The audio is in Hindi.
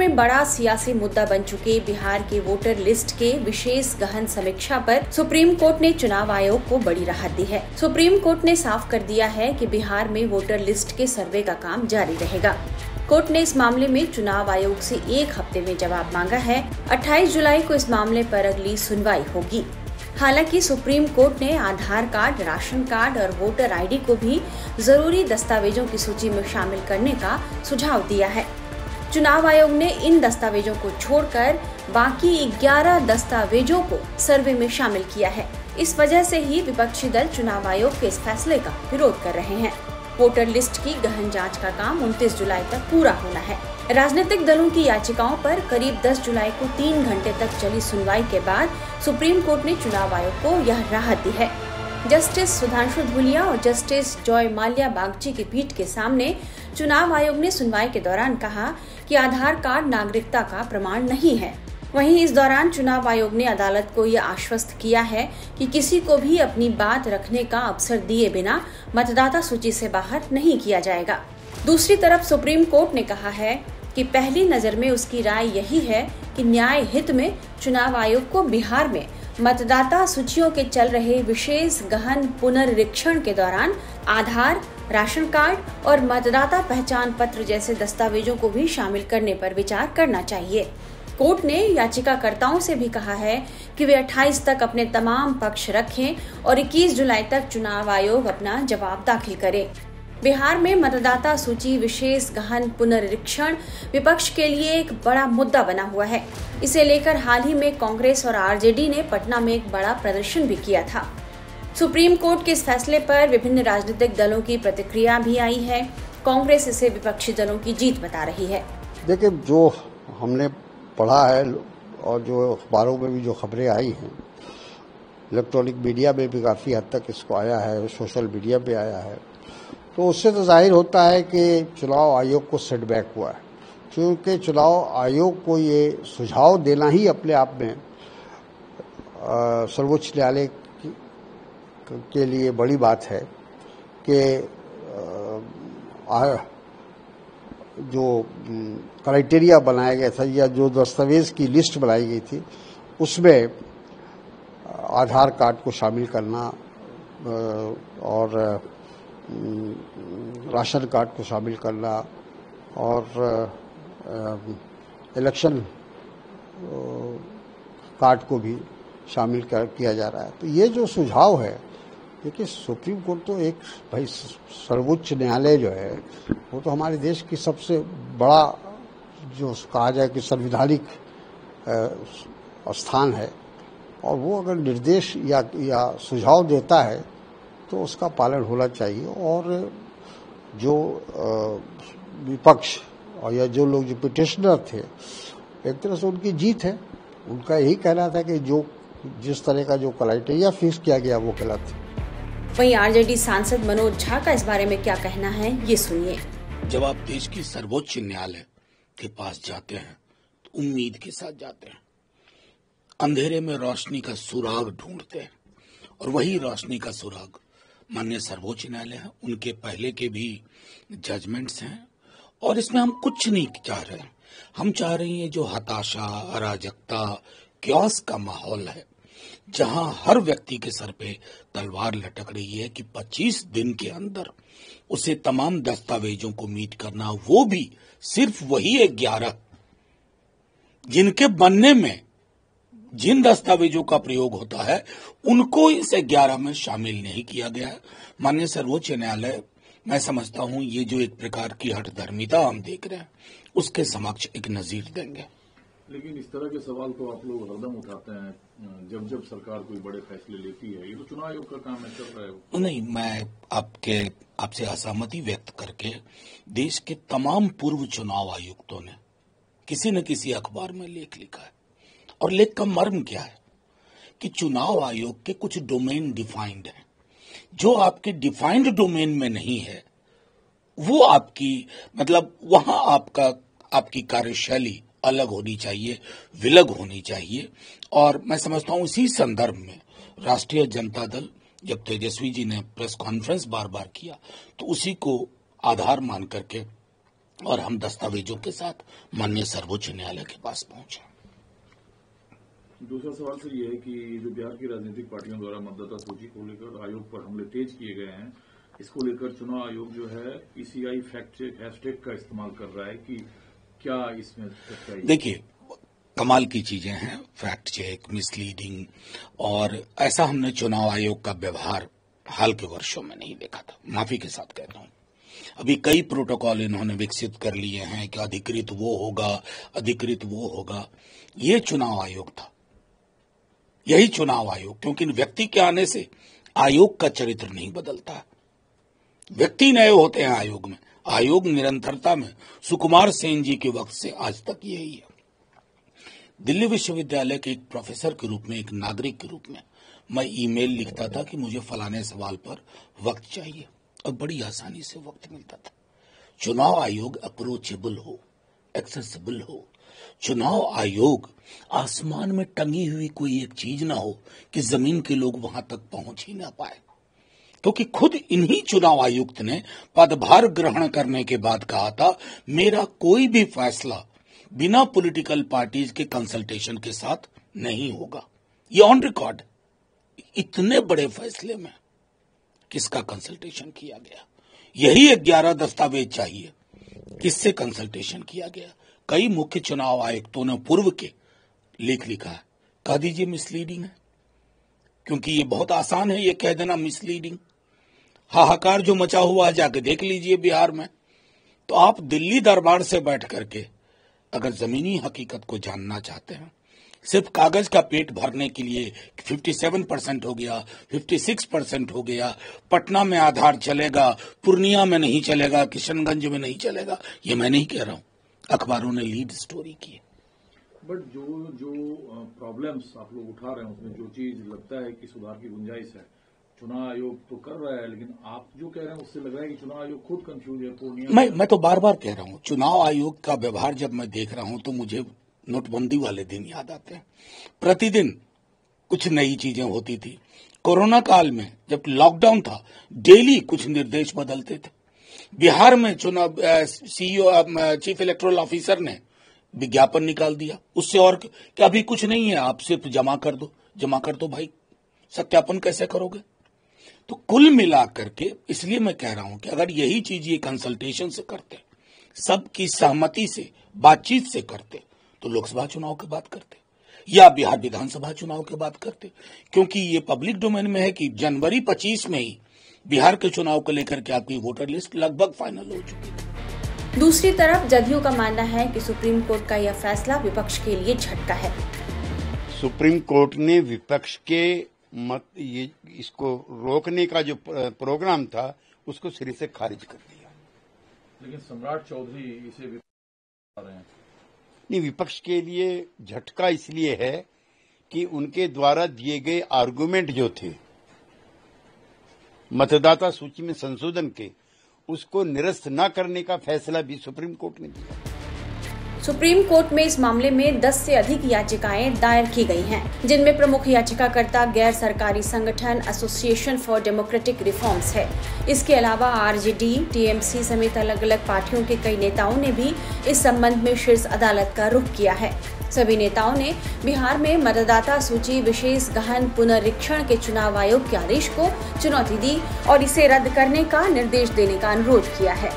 में बड़ा सियासी मुद्दा बन चुके बिहार के वोटर लिस्ट के विशेष गहन समीक्षा पर सुप्रीम कोर्ट ने चुनाव आयोग को बड़ी राहत दी है। सुप्रीम कोर्ट ने साफ कर दिया है कि बिहार में वोटर लिस्ट के सर्वे का काम जारी रहेगा। कोर्ट ने इस मामले में चुनाव आयोग से 1 हफ्ते में जवाब मांगा है। 28 जुलाई को इस मामले पर अगली सुनवाई होगी। हालांकि सुप्रीम कोर्ट ने आधार कार्ड, राशन कार्ड और वोटर आईडी को भी जरूरी दस्तावेजों की सूची में शामिल करने का सुझाव दिया है। चुनाव आयोग ने इन दस्तावेजों को छोड़कर बाकी 11 दस्तावेजों को सर्वे में शामिल किया है। इस वजह से ही विपक्षी दल चुनाव आयोग के इस फैसले का विरोध कर रहे हैं। वोटर लिस्ट की गहन जांच का काम 29 जुलाई तक पूरा होना है। राजनीतिक दलों की याचिकाओं पर करीब 10 जुलाई को 3 घंटे तक चली सुनवाई के बाद सुप्रीम कोर्ट ने चुनाव आयोग को यह राहत दी है। जस्टिस सुधांशु धूलिया और जस्टिस जॉय माल्या बागची की पीठ के सामने चुनाव आयोग ने सुनवाई के दौरान कहा कि आधार कार्ड नागरिकता का प्रमाण नहीं है। वहीं इस दौरान चुनाव आयोग ने अदालत को यह आश्वस्त किया है कि किसी को भी अपनी बात रखने का अवसर दिए बिना मतदाता सूची से बाहर नहीं किया जाएगा। दूसरी तरफ सुप्रीम कोर्ट ने कहा है कि पहली नजर में उसकी राय यही है कि न्याय हित में चुनाव आयोग को बिहार में मतदाता सूचियों के चल रहे विशेष गहन पुनरीक्षण के दौरान आधार, राशन कार्ड और मतदाता पहचान पत्र जैसे दस्तावेजों को भी शामिल करने पर विचार करना चाहिए। कोर्ट ने याचिकाकर्ताओं से भी कहा है कि वे 28 तक अपने तमाम पक्ष रखें और 21 जुलाई तक चुनाव आयोग अपना जवाब दाखिल करे। बिहार में मतदाता सूची विशेष गहन पुनरीक्षण विपक्ष के लिए एक बड़ा मुद्दा बना हुआ है। इसे लेकर हाल ही में कांग्रेस और आरजेडी ने पटना में एक बड़ा प्रदर्शन भी किया था। सुप्रीम कोर्ट के इस फैसले पर विभिन्न राजनीतिक दलों की प्रतिक्रिया भी आई है। कांग्रेस इसे विपक्षी दलों की जीत बता रही है। देखिए, जो हमने पढ़ा है और जो अखबारों में भी जो खबरें आई हैं, इलेक्ट्रॉनिक मीडिया में भी काफ़ी हद तक इसको आया है, सोशल मीडिया पे आया है, तो उससे तो जाहिर होता है कि चुनाव आयोग को सेटबैक हुआ है। क्योंकि चुनाव आयोग को ये सुझाव देना ही अपने आप में सर्वोच्च न्यायालय के लिए बड़ी बात है कि जो क्राइटेरिया बनाया गया था या जो दस्तावेज की लिस्ट बनाई गई थी उसमें आधार कार्ड को शामिल करना और राशन कार्ड को शामिल करना और इलेक्शन कार्ड को भी शामिल किया जा रहा है। तो ये जो सुझाव है, देखिए सुप्रीम कोर्ट तो एक भाई सर्वोच्च न्यायालय जो है वो तो हमारे देश की सबसे बड़ा जो कहा जाए कि संवैधानिक स्थान है, और वो अगर निर्देश या सुझाव देता है तो उसका पालन होना चाहिए। और जो विपक्ष और या जो लोग जो पिटिशनर थे, एक तरह से उनकी जीत है। उनका यही कहना था कि जो जिस तरह का जो क्राइटेरिया फिक्स किया गया वो गलत है। वहीं आरजेडी सांसद मनोज झा का इस बारे में क्या कहना है, ये सुनिए। जब आप देश की सर्वोच्च न्यायालय के पास जाते हैं तो उम्मीद के साथ जाते हैं, अंधेरे में रोशनी का सुराग ढूंढते हैं, और वही रोशनी का सुराग माननीय सर्वोच्च न्यायालय है। उनके पहले के भी जजमेंट्स हैं, और इसमें हम कुछ नहीं चाह रहे हैं। हम चाह रहे हैं जो हताशा, अराजकता, क्योस का माहौल है, जहां हर व्यक्ति के सर पे तलवार लटक रही है कि 25 दिन के अंदर उसे तमाम दस्तावेजों को मीट करना, वो भी सिर्फ वही 11 जिनके बनने में जिन दस्तावेजों का प्रयोग होता है उनको इस 11 में शामिल नहीं किया गया है। माननीय सर्वोच्च न्यायालय, मैं समझता हूं ये जो एक प्रकार की हठधर्मिता हम देख रहे हैं उसके समक्ष एक नजीर देंगे। लेकिन इस तरह के सवाल तो आप लोग हरदम उठाते हैं जब जब सरकार कोई बड़े फैसले लेती है। ये तो चुनाव आयोग का काम है, चल रहा है। नहीं, मैं आपसे असहमति व्यक्त करके, देश के तमाम पूर्व चुनाव आयुक्तों ने किसी न किसी अखबार में लेख लिखा है, और लेख का मर्म क्या है कि चुनाव आयोग के कुछ डोमेन डिफाइंड हैं। जो आपके डिफाइंड डोमेन में नहीं है वो आपकी मतलब वहां आपकी कार्यशैली अलग होनी चाहिए, विलग होनी चाहिए। और मैं समझता हूं इसी संदर्भ में राष्ट्रीय जनता दल, जब तेजस्वी जी ने प्रेस कॉन्फ्रेंस बार बार किया तो उसी को आधार मान करके और हम दस्तावेजों के साथ माननीय सर्वोच्च न्यायालय के पास पहुंचे। दूसरा सवाल सर ये है कि जो बिहार की राजनीतिक पार्टियों द्वारा मतदाता सूची को लेकर आयोग पर हमले तेज किए गए हैं, इसको लेकर चुनाव आयोग जो है ECI फैक्ट चेक हैशटैग का इस्तेमाल कर रहा है कि क्या इसमें सच्चाई? देखिए, कमाल की चीजें हैं फैक्ट चेक, मिसलीडिंग, और ऐसा हमने चुनाव आयोग का व्यवहार हाल के वर्षों में नहीं देखा था। माफी के साथ कहता हूं, अभी कई प्रोटोकॉल इन्होंने विकसित कर लिए हैं कि अधिकृत वो होगा, अधिकृत वो होगा। ये चुनाव आयोग था, यही चुनाव आयोग, क्योंकि व्यक्ति के आने से आयोग का चरित्र नहीं बदलता। व्यक्ति नए होते हैं आयोग में। आयोग निरंतरता में सुकुमार सेन जी के वक्त से आज तक यही है। दिल्ली विश्वविद्यालय के एक प्रोफेसर के रूप में, एक नागरिक के रूप में मैं ईमेल लिखता था कि मुझे फलाने सवाल पर वक्त चाहिए, और बड़ी आसानी से वक्त मिलता था। चुनाव आयोग अप्रोचेबल हो, एक्सेसिबल हो। चुनाव आयोग आसमान में टंगी हुई कोई एक चीज ना हो कि जमीन के लोग वहां तक पहुंच ही ना पाए। क्योंकि खुद इन्हीं चुनाव आयुक्त ने पदभार ग्रहण करने के बाद कहा था, मेरा कोई भी फैसला बिना पॉलिटिकल पार्टीज के कंसल्टेशन के साथ नहीं होगा। ये ऑन रिकॉर्ड। इतने बड़े फैसले में किसका कंसल्टेशन किया गया? यही 11 दस्तावेज चाहिए। किससे कंसल्टेशन किया गया? कई मुख्य चुनाव आयुक्तों ने पूर्व के लेख लिखा है। कह दीजिए मिसलीडिंग है, क्योंकि ये बहुत आसान है ये कह देना मिसलीडिंग। हाहाकार जो मचा हुआ है जाके देख लीजिए बिहार में। तो आप दिल्ली दरबार से बैठ करके अगर जमीनी हकीकत को जानना चाहते हैं, सिर्फ कागज का पेट भरने के लिए 57% हो गया, 56% हो गया, पटना में आधार चलेगा, पूर्णिया में नहीं चलेगा, किशनगंज में नहीं चलेगा, ये मैं नहीं कह रहा हूं, अखबारों ने लीड स्टोरी की है। बट जो प्रॉब्लम्स आप लोग उठा रहे हैं, उसमें जो चीज लगता है कि सुधार की गुंजाइश है, चुनाव आयोग तो कर रहा है, लेकिन आप जो कह रहे हैं उससे लग रहा है कि चुनाव आयोग खुद कंफ्यूज है। पूर्णिया मैं तो बार बार कह रहा हूं, चुनाव आयोग का व्यवहार जब मैं देख रहा हूं तो मुझे नोटबंदी वाले दिन याद आते हैं। प्रतिदिन कुछ नई चीजें होती थी। कोरोना काल में जब लॉकडाउन था, डेली कुछ निर्देश बदलते थे। बिहार में चुनाव CEO चीफ इलेक्टोरल ऑफिसर ने विज्ञापन निकाल दिया, उससे और क्या भी कुछ नहीं है, आप सिर्फ जमा कर दो भाई, सत्यापन कैसे करोगे? तो कुल मिलाकर के इसलिए मैं कह रहा हूं कि अगर यही चीज ये कंसल्टेशन से करते, सबकी सहमति से, बातचीत से करते, तो लोकसभा चुनाव की बात करते या बिहार विधानसभा चुनाव की बात करते। क्योंकि ये पब्लिक डोमेन में है कि जनवरी 25 में ही बिहार के चुनाव को लेकर के आपकी वोटर लिस्ट लगभग फाइनल हो चुकी है। दूसरी तरफ जदयू का मानना है कि सुप्रीम कोर्ट का यह फैसला विपक्ष के लिए झटका है। सुप्रीम कोर्ट ने विपक्ष के ये इसको रोकने का जो प्रोग्राम था उसको सिरे से खारिज कर दिया। लेकिन सम्राट चौधरी इसे भी रहे हैं। नहीं, विपक्ष के लिए झटका इसलिए है कि उनके द्वारा दिए गए आर्गुमेंट जो थे मतदाता सूची में संशोधन के, उसको निरस्त न करने का फैसला भी सुप्रीम कोर्ट ने दिया। सुप्रीम कोर्ट में इस मामले में 10 से अधिक याचिकाएं दायर की गई हैं, जिनमें प्रमुख याचिकाकर्ता गैर सरकारी संगठन एसोसिएशन फॉर डेमोक्रेटिक रिफॉर्म्स है। इसके अलावा आरजेडी, टीएमसी समेत अलग अलग पार्टियों के कई नेताओं ने भी इस संबंध में शीर्ष अदालत का रुख किया है। सभी नेताओं ने बिहार में मतदाता सूची विशेष गहन पुनरीक्षण के चुनाव आयोग के आदेश को चुनौती दी और इसे रद्द करने का निर्देश देने का अनुरोध किया है।